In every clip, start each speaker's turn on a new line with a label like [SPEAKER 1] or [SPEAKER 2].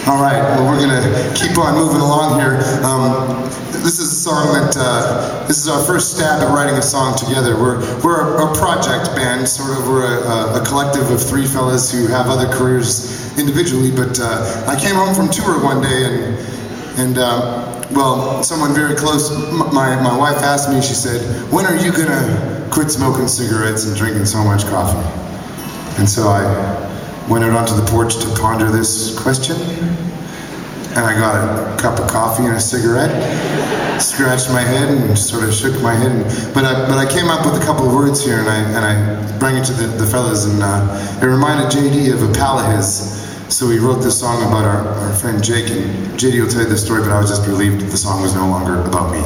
[SPEAKER 1] All right, well, we're going to keep on moving along here. This is a song that, this is our first stab at writing a song together. We're a project band, sort of. We're a collective of three fellas who have other careers individually, but I came home from tour one day and well, someone very close, my wife asked me, she said, when are you going to quit smoking cigarettes and drinking so much coffee? And so I went out onto the porch to ponder this question, and I got a cup of coffee and a cigarette, scratched my head and sort of shook my head, but I came up with a couple of words here, and I brought it to the fellas, and it reminded JD of a pal of his. So we wrote this song about our friend Jake, and JD will tell you the story, but I was just relieved that the song was no longer about me.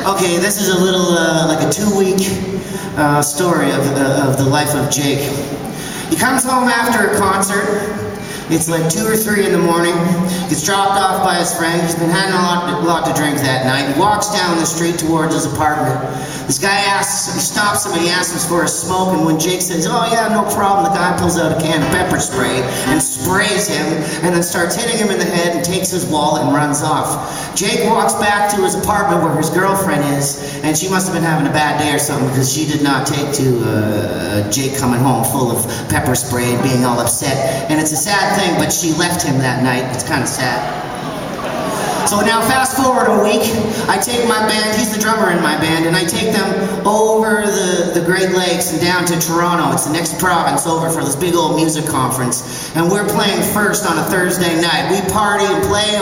[SPEAKER 2] Okay, this is a little, like a 2-week story of the life of Jake. He comes home after a concert. It's like 2 or 3 in the morning. Gets dropped off by his friend. He's been having a lot to drink that night. He walks down the street towards his apartment. This guy he stops him and he asks him for a smoke, and when Jake says, oh yeah, no problem, the guy pulls out a can of pepper spray and sprays him, and then starts hitting him in the head and takes his wallet and runs off. Jake walks back to his apartment where his girlfriend is, and she must have been having a bad day or something, because she did not take to Jake coming home full of pepper spray and being all upset. And it's a sad thing, but she left him that night. It's kind of sad. So now fast forward a week, I take my band, he's the drummer in my band, and I take them over the Great Lakes and down to Toronto. It's the next province over for this big old music conference. And we're playing first on a Thursday night. We party and play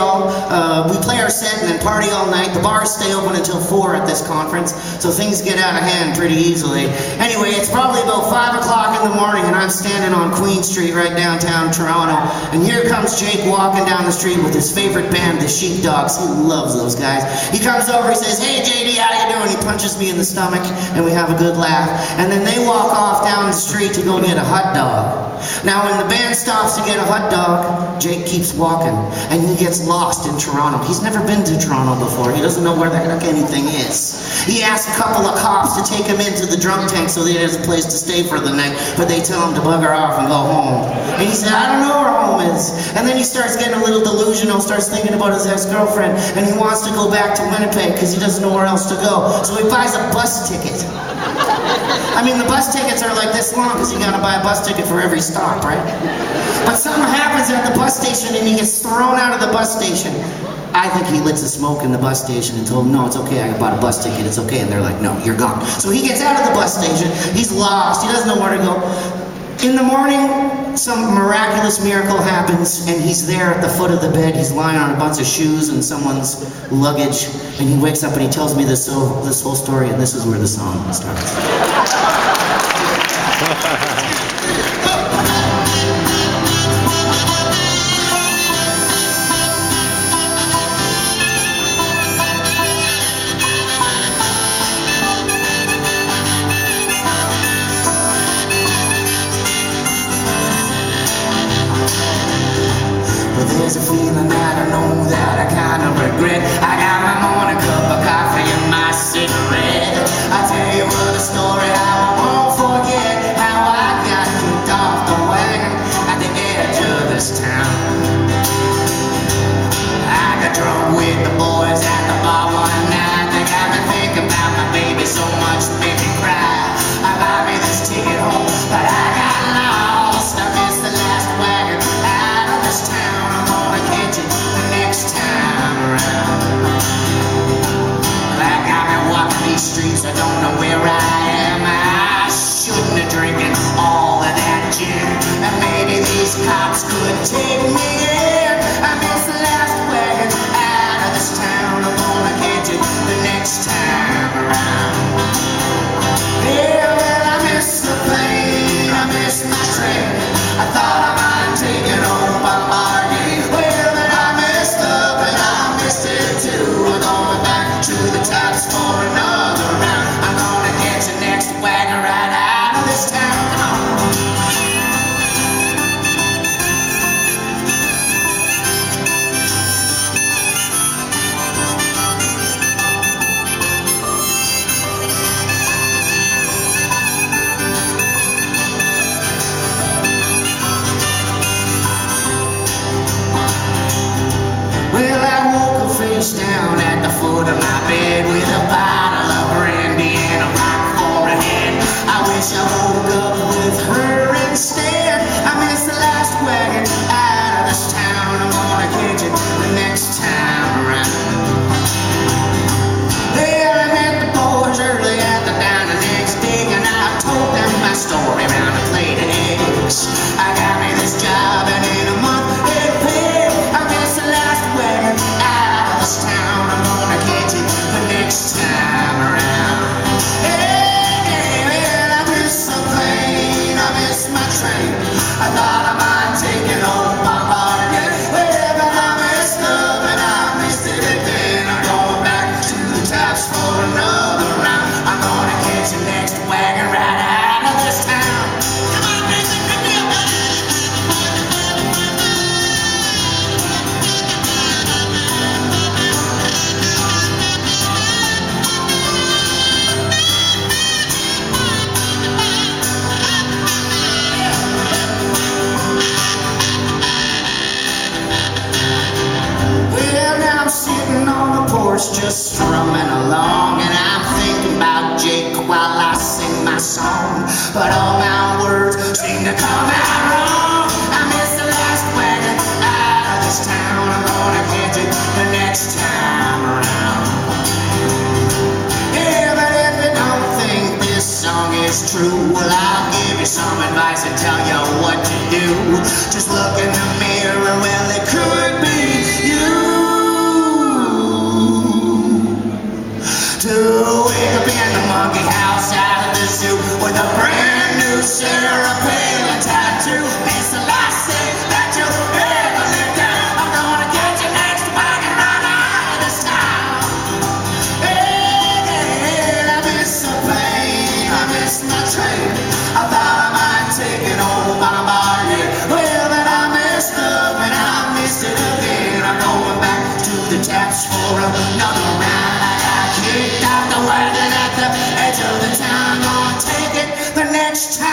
[SPEAKER 2] we play our set and then party all night. The bars stay open until 4 at this conference, so things get out of hand pretty easily. Anyway, it's probably about 5 o'clock in the morning, and I'm standing on Queen Street right downtown Toronto, and here comes Jake walking down the street with his favorite band, the Sheepdogs. He loves those guys. He comes over, he says, hey JD, how you doing? He punches me in the stomach, and we have a good laugh. And then they walk off down the street to go get a hot dog. Now when the band stops to get a hot dog, Jake keeps walking, and he gets lost in Toronto. He's never been to Toronto before. He doesn't know where the heck anything is. He asks a couple of cops to take him into the drunk tank so that he has a place to stay for the night, but they tell him to bugger off and go home. And he said, I don't know where home is. And then he starts getting a little delusional, starts thinking about his ex-girlfriend, and he wants to go back to Winnipeg because he doesn't know where else to go. So he buys a bus ticket. I mean, the bus tickets are like this long because you gotta buy a bus ticket for every stop, right? But something happens at the bus station and he gets thrown out of the bus station. I think he lit a smoke in the bus station and told them, no, it's okay, I bought a bus ticket, it's okay. And they're like, no, you're gone. So he gets out of the bus station, he's lost, he doesn't know where to go. In the morning, some miraculous miracle happens, and he's there at the foot of the bed. He's lying on a bunch of shoes and someone's luggage, and he wakes up and he tells me this whole story, and this is where the song starts. There's a feeling that I know that I kind of regret. I got my morning cup of coffee and my cigarette. I tell you what a story how I won't forget how I got kicked off the wagon at the edge of this town. I got drunk with the boys at the bar one night. They got me thinking about my baby so much, made me cry. I bought me this ticket home, but I got lost. I missed the last wagon out of this town. Catch it the next time around. I got me walking these streets, I don't know where I am. I shouldn't have drinking all of that gin, and maybe these cops could take me in. I missed the last wagon out of this town. foot of my bed with a bottle of brandy and a rock for a head. I wish I woke up with her instead. I miss the last wagon out of this town. I'm gonna catch it the next time around. Well, I met the boys early at the diner next day, and I told them my story around a plate of eggs. I got me this job, and in a month it'll pay. I miss the last wagon out of this town. I'm gonna catch it the next time around. Hey, well, I miss the plane, I miss my train. I thought I might take it home my heart again. Well, but I messed up and I missed it again. I'm going back to the tops for another round. I'm gonna catch the next wagon right out of this town. Come on, Nathan, pick me up. Well, now I'm sitting on the porch just strumming along, and I'm thinking about Jake while I sing my song. But all my words seem to come out wrong. I miss the last wagon out of this town. I'm gonna catch it the next time around. Yeah, but if you don't think this song is true, well, I'll give you some advice and tell you what to do. Just look in the mirror, well, it could be you. To wake up in the monkey house out of the zoo with a brand new Sarah Palin tattoo. It's the last thing that you'll ever live down. I'm gonna get you next wagon right out of this town. Hey, I miss the plane, I miss my train. I thought I might take it home by my head. Well, but I messed up and I missed it again. I'm going back to the taps for another round. Kicked out the wagon at the edge of the town. I'm gonna take it the next time.